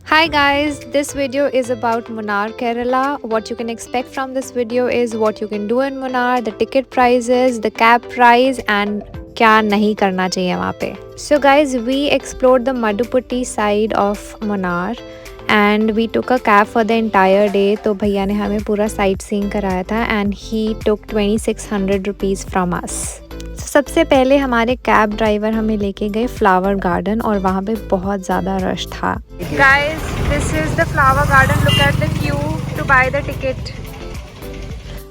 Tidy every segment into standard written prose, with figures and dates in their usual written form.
Hi guys, this video is about Munnar, Kerala. What you can expect from this video is what you can do in Munnar, the ticket prices, the cab price and क्या नहीं करना चाहिए वहाँ पे. So guys, we explored the Madhupatti side of Munnar and we took a cab for the entire day. तो भैया ने हमें पूरा sightseeing कराया था and he took 2600 rupees from us. सबसे पहले हमारे कैब ड्राइवर हमें लेके गए फ्लावर गार्डन और वहाँ पे बहुत ज़्यादा रश था. Guys, this is the flower garden. Look at the queue to buy the ticket.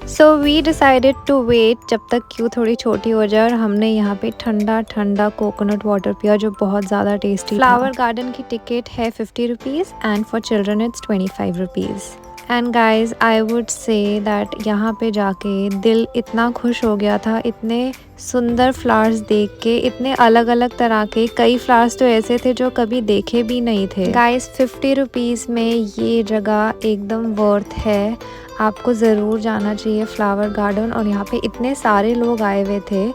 So we decided to wait जब तक क्यू थोड़ी छोटी हो जाए और हमने यहाँ पे ठंडा ठंडा कोकोनट वाटर पिया जो बहुत ज़्यादा टेस्टी. फ्लावर गार्डन की टिकट है 50 rupees and for children it's 25 rupees. And guys I would say that यहाँ पे जाके दिल इतना खुश हो गया था इतने सुंदर फ्लावर्स देख के, इतने अलग अलग तरह के. कई फ्लावर्स तो ऐसे थे जो कभी देखे भी नहीं थे. गाइज 50 रुपीज़ में ये जगह एकदम वर्थ है, आपको ज़रूर जाना चाहिए फ्लावर गार्डन. और यहाँ पे इतने सारे लोग आए हुए थे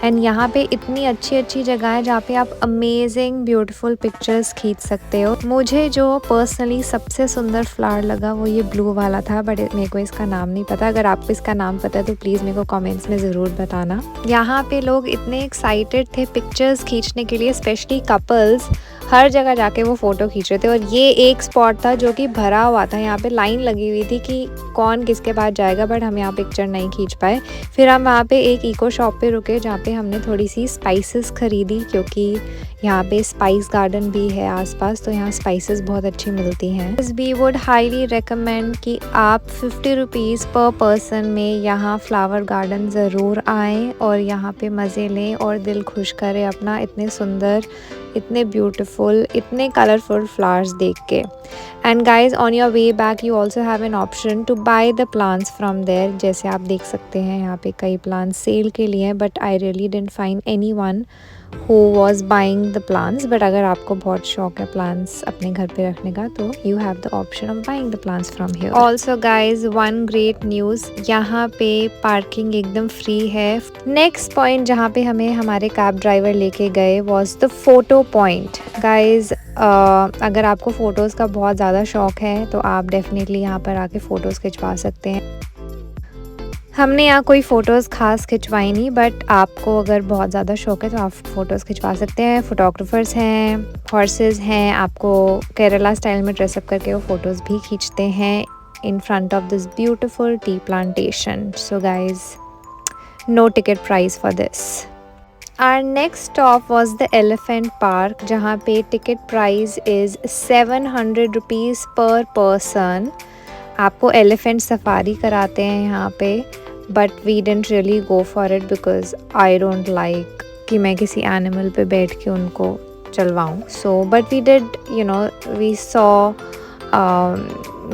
एंड यहाँ पे इतनी अच्छी अच्छी जगह है जहाँ पे आप अमेजिंग ब्यूटीफुल पिक्चर्स खींच सकते हो. मुझे जो पर्सनली सबसे सुंदर फ्लावर लगा वो ये ब्लू वाला था, बट मेरे को इसका नाम नहीं पता. अगर आपको इसका नाम पता है तो प्लीज़ मेरे को कमेंट्स में ज़रूर बताना. यहाँ पे लोग इतने एक्साइटेड थे पिक्चर्स खींचने के लिए, स्पेशली कपल्स हर जगह जाके वो फ़ोटो खींच रहे थे. और ये एक स्पॉट था जो कि भरा हुआ था, यहाँ पे लाइन लगी हुई थी कि कौन किसके पास जाएगा, बट हम यहाँ पिक्चर नहीं खींच पाए. फिर हम वहाँ पे एक इको शॉप पे रुके जहाँ पे हमने थोड़ी सी स्पाइसेस खरीदी क्योंकि यहाँ पे स्पाइस गार्डन भी है आसपास, तो यहाँ स्पाइसेस बहुत अच्छी मिलती हैं. वी वुड हाईली रिकमेंड कि आप 50 रुपीज़ पर पर्सन में यहाँ फ्लावर गार्डन ज़रूर आएँ और यहाँ पे मज़े लें और दिल खुश करें अपना इतने सुंदर, इतने ब्यूटीफुल, इतने कलरफुल फ्लावर्स देख के. And guys on your way back you also have an option to buy the plants from there. जैसे आप देख सकते हैं यहाँ पे कई प्लांट्स सेल के लिए हैं, but I really didn't find any one who was buying the plants. but अगर आपको बहुत शौक है plants अपने घर पे रखने का तो you have the option of buying the plants from here. Also guys, one great news, यहाँ पे पार्किंग एकदम फ्री है. नेक्स्ट पॉइंट जहाँ पे हमें हमारे कैब ड्राइवर लेके गए was the photo point. guys अगर आपको फ़ोटोज़ का बहुत ज़्यादा शौक है तो आप डेफिनेटली यहाँ पर आके फ़ोटोज़ खिंचवा सकते हैं. हमने यहाँ कोई फ़ोटोज़ खास खिंचवाई नहीं, बट आपको अगर बहुत ज़्यादा शौक है तो आप फ़ोटोज़ खिंचवा सकते हैं. फ़ोटोग्राफर्स हैं, हॉर्सेस हैं, आपको केरला स्टाइल में ड्रेसअप करके वो फ़ोटोज़ भी खींचते हैं in front of this beautiful tea plantation. So guys no ticket price for this. Our next stop was the Elephant Park जहाँ पे ticket price is 700 rupees per person. आपको एलिफेंट सफारी कराते हैं यहाँ पे, but we didn't really go for it because I don't like कि मैं किसी एनिमल पे बैठ के उनको चलवाऊँ. So but we did we saw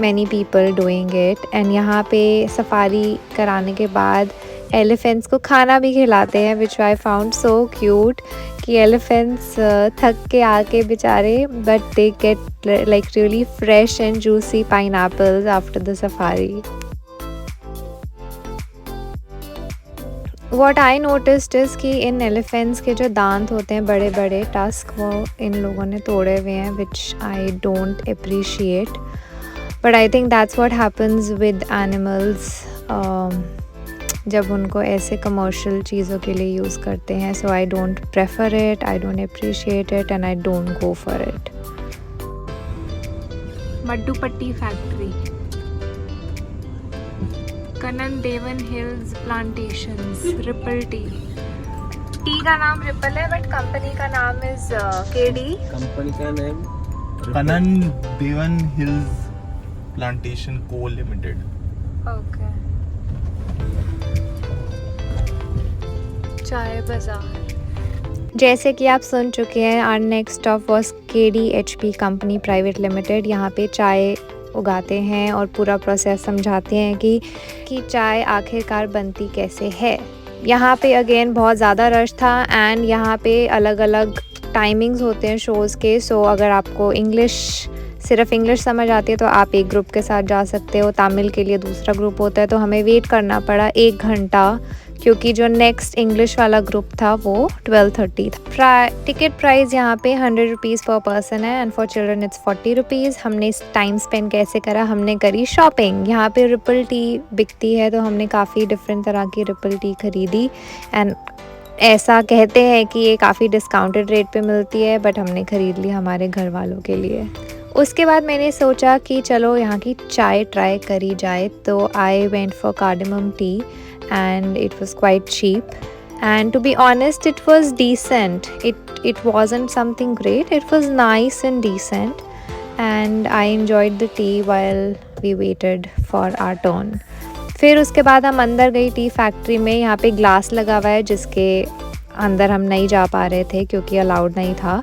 many people doing it. And यहाँ पे सफारी कराने के बाद एलिफेंट्स को खाना भी खिलाते हैं, which I found so cute कि एलिफेंट्स थक के आके बेचारे but they get like really fresh and juicy pineapples after the safari. What I noticed is कि इन एलिफेंट्स के जो दांत होते हैं बड़े बड़े टस्क, वो इन लोगों ने तोड़े हुए हैं, which I don't appreciate. But I think that's what happens with animals जब उनको ऐसे कमर्शियल चीज़ों के लिए यूज़ करते हैं. So I don't prefer it, I don't appreciate it and I don't go for it. Mattupetty factory, Kanan Devan hills plantations, Ripple tea. Tea का नाम रिपल है बट कंपनी का नाम इज केडी. कंपनी का नाम Kanan Devan hills plantation co limited. Okay. चाय बाजार. जैसे कि आप सुन चुके हैं, our next stop was KDHP company private limited. यहाँ पे चाय उगाते हैं और पूरा प्रोसेस समझाते हैं कि चाय आखिरकार बनती कैसे है. यहाँ पे अगेन बहुत ज़्यादा रश था एंड यहाँ पे अलग अलग टाइमिंग्स होते हैं शोज़ के. सो अगर आपको सिर्फ इंग्लिश समझ आती है तो आप एक ग्रुप के साथ जा सकते हो. तमिल के लिए दूसरा ग्रुप होता है, तो हमें वेट करना पड़ा 1 घंटा क्योंकि जो नेक्स्ट इंग्लिश वाला ग्रुप था वो 12:30 था। टिकट प्राइस यहाँ पे 100 रुपीज़ पर पर्सन है and for children it's 40 rupees. हमने टाइम स्पेंड कैसे करा, हमने करी शॉपिंग। यहाँ पे रिपल टी बिकती है तो हमने काफ़ी डिफरेंट तरह की रिपल टी खरीदी एंड ऐसा कहते हैं कि ये काफ़ी डिस्काउंटेड रेट पे मिलती है, बट हमने ख़रीद ली हमारे घर वालों के लिए। उसके बाद मैंने सोचा कि चलो यहाँ की चाय ट्राई करी जाए, तो I went for cardamom tea and it was quite cheap and to be honest it was decent. It wasn't something great, it was nice and decent and I enjoyed the tea while we waited for our turn. फिर उसके बाद हम अंदर गई tea factory में. यहाँ पे glass लगा हुआ है जिसके अंदर हम नहीं जा पा रहे थे क्योंकि अलाउड नहीं था,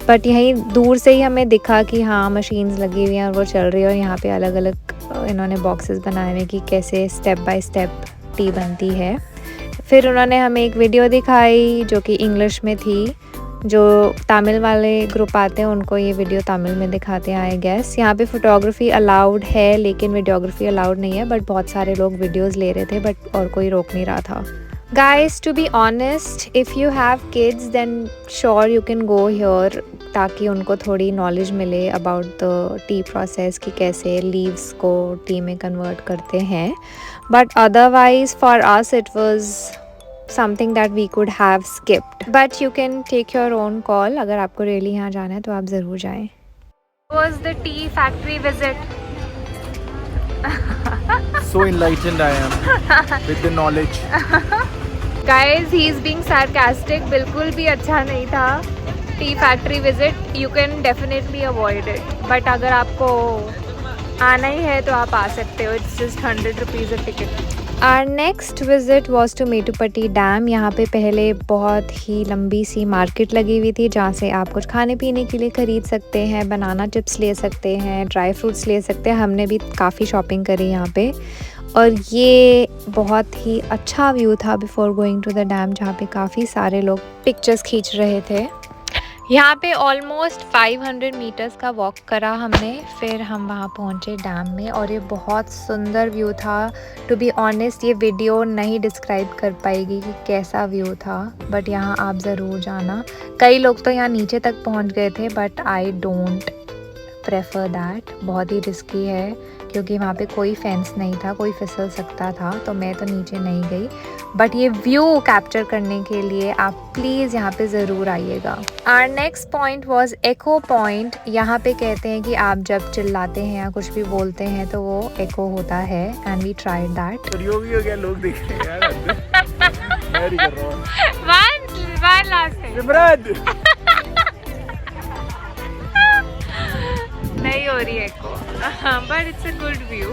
बट यहीं दूर से ही हमें दिखा कि हाँ मशीन्स लगी हुई हैं और वो चल रही है और यहाँ पे अलग अलग इन्होंने बॉक्सेस बनाए हुए कि कैसे स्टेप बाय स्टेप टी बनती है. फिर उन्होंने हमें एक वीडियो दिखाई जो कि इंग्लिश में थी. जो तमिल वाले ग्रुप आते हैं उनको ये वीडियो तमिल में दिखाते हैं आई गेस. यहाँ पे फ़ोटोग्राफी अलाउड है लेकिन वीडियोग्राफी अलाउड नहीं है, बट बहुत सारे लोग वीडियोस ले रहे थे बट और कोई रोक नहीं रहा था. Guys, to be honest, if you have kids then sure you can go here ताकि उनको थोड़ी नॉलेज मिले अबाउट द टी प्रोसेस कि कैसे लीव्स को टी में कन्वर्ट करते हैं. But otherwise for us it was something that we could have skipped, but you can take your own call. अगर आपको रियली यहाँ जाना है तो आप ज़रूर जाएं. Was the tea factory visit. So enlightened I am with the knowledge. Guys, he is being sarcastic. बिल्कुल भी अच्छा नहीं था tea factory visit. You can definitely avoid it, but अगर आपको आना ही है तो आप आ सकते हो. It's just 100 rupees a ticket. Our next visit was to Mattupetty dam. यहाँ पे पहले बहुत ही लंबी सी मार्केट लगी हुई थी जहाँ से आप कुछ खाने पीने के लिए ख़रीद सकते हैं. बनाना चिप्स ले सकते हैं, ड्राई फ्रूट्स ले सकते हैं. हमने भी काफ़ी शॉपिंग करी यहाँ पे और ये बहुत ही अच्छा व्यू था before going to the dam, जहाँ पे काफ़ी सारे लोग पिक्चर्स खींच रहे थे. यहाँ पे ऑलमोस्ट 500 मीटर्स का वॉक करा हमने. फिर हम वहाँ पहुँचे डैम में और ये बहुत सुंदर व्यू था. टू बी ऑनेस्ट ये वीडियो नहीं डिस्क्राइब कर पाएगी कि कैसा व्यू था, बट यहाँ आप ज़रूर जाना. कई लोग तो यहाँ नीचे तक पहुँच गए थे but I don't prefer that. बहुत ही रिस्की है क्योंकि वहाँ पे कोई फेंस नहीं था, कोई फिसल सकता था, तो मैं तो नीचे नहीं गई. बट ये व्यू कैप्चर करने के लिए आप प्लीज़ यहाँ पे ज़रूर आइएगा. Our next point was echo point. यहाँ पे कहते हैं कि आप जब चिल्लाते हैं या कुछ भी बोलते हैं तो वो एको होता है एंड वी ट्राइड दैट. हो गया, लोग देख रहे हैं यार. मैं नहीं कर रहा हूँ. वन लास्ट टाइम नहीं हो रही है echo, but it's a good view.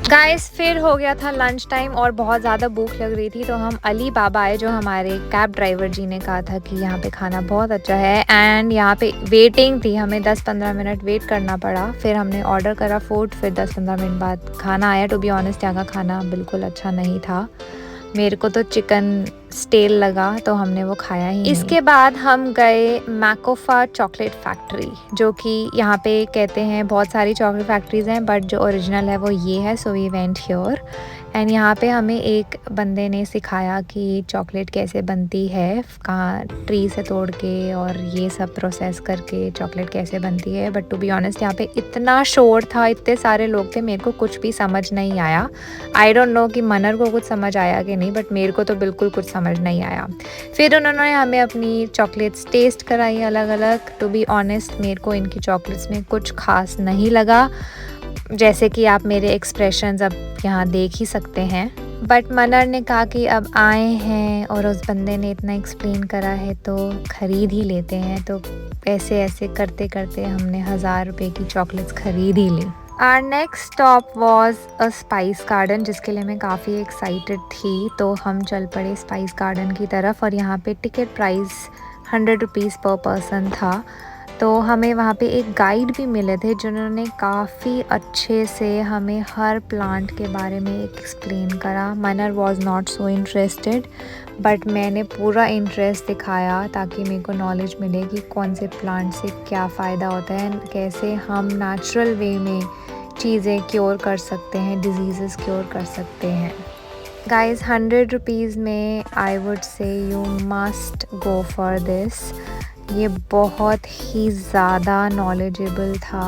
Guys फिर हो गया था लंच टाइम और बहुत ज़्यादा भूख लग रही थी, तो हम अली बाबा आए जो हमारे कैब ड्राइवर जी ने कहा था कि यहाँ पे खाना बहुत अच्छा है एंड यहाँ पे वेटिंग थी. हमें 10-15 मिनट वेट करना पड़ा. फिर हमने ऑर्डर करा फूड, फिर 10-15 मिनट बाद खाना आया. टू बी ऑनेस्ट यहाँ का खाना बिल्कुल अच्छा नहीं था. मेरे को तो चिकन स्टेल लगा तो हमने वो खाया ही नहीं. इसके बाद हम गए मैकोफा चॉकलेट फैक्ट्री, जो कि यहाँ पे कहते हैं बहुत सारी चॉकलेट फैक्ट्रीज़ हैं बट जो ओरिजिनल है वो ये है. So we went here and यहाँ पे हमें एक बंदे ने सिखाया कि चॉकलेट कैसे बनती है, कहाँ ट्री से तोड़ के और ये सब प्रोसेस करके चॉकलेट कैसे बनती है. बट टू बी ऑनेस्ट यहाँ पे इतना शोर था, इतने सारे लोग थे, मेरे को कुछ भी समझ नहीं आया. आई डोंट नो कि मनर को कुछ समझ आया कि नहीं, बट मेरे को तो बिल्कुल कुछ समझ नहीं आया. फिर उन्होंने हमें अपनी चॉकलेट्स टेस्ट कराई अलग अलग. टू बी ऑनेस्ट मेरे को इनकी चॉकलेट्स में कुछ खास नहीं लगा, जैसे कि आप मेरे एक्सप्रेशंस अब यहाँ देख ही सकते हैं. बट मनर ने कहा कि अब आए हैं और उस बंदे ने इतना एक्सप्लेन करा है तो ख़रीद ही लेते हैं. तो ऐसे ऐसे करते करते हमने 1000 रुपये की चॉकलेट्स ख़रीद ही ली. Our next stop was a spice garden, जिसके लिए मैं काफ़ी एक्साइटेड थी. तो हम चल पड़े स्पाइस गार्डन की तरफ और यहाँ पे ticket price 100 rupees per person था. तो हमें वहाँ पे एक गाइड भी मिले थे जिन्होंने काफ़ी अच्छे से हमें हर प्लांट के बारे में एक्सप्लेन करा. Manner was not so interested but मैंने पूरा इंटरेस्ट दिखाया ताकि मेरे को नॉलेज मिले कि कौन से प्लांट से क्या फ़ायदा होता है, कैसे हम नेचुरल वे में चीज़ें क्योर कर सकते हैं, डिजीज़ेस क्योर कर सकते हैं. गाइज 100 रुपीज़ में I would say you must go for this. ये बहुत ही ज़्यादा नॉलेजेबल था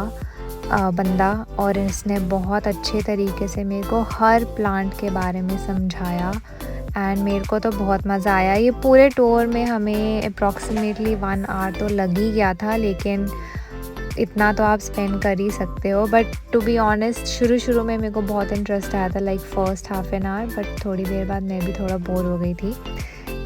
बंदा, और इसने बहुत अच्छे तरीके से मेरे को हर प्लांट के बारे में समझाया एंड मेरे को तो बहुत मज़ा आया। ये पूरे टूर में हमें अप्रॉक्सीमेटली 1 आवर तो लग ही गया था, लेकिन इतना तो आप स्पेंड कर ही सकते हो। बट टू बी ऑनेस्ट शुरू में मेरे को बहुत इंटरेस्ट आया था, like first half an hour, but थोड़ी देर बाद मैं भी थोड़ा बोर हो गई थी।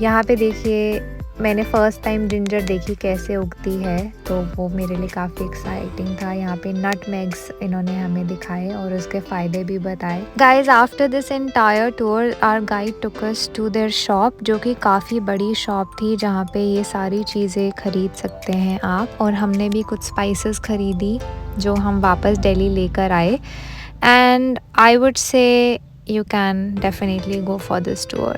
यहाँ पे देखिए मैंने फ़र्स्ट टाइम जिंजर देखी कैसे उगती है, तो वो मेरे लिए काफ़ी एक्साइटिंग था। यहाँ पे नटमेग्स इन्होंने हमें दिखाए और उसके फ़ायदे भी बताए। Guys after this entire tour our guide took us to their shop, जो कि काफ़ी बड़ी शॉप थी जहाँ पे ये सारी चीज़ें ख़रीद सकते हैं आप। और हमने भी कुछ स्पाइसेस ख़रीदी जो हम वापस दिल्ली लेकर आए। And I would say you can definitely go for this tour.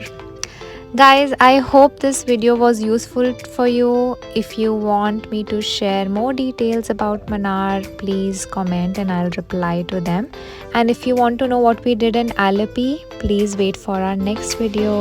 Guys, I hope this video was useful for you. If you want me to share more details about Munnar, please comment and I'll reply to them. And if you want to know what we did in Alleppey, please wait for our next video.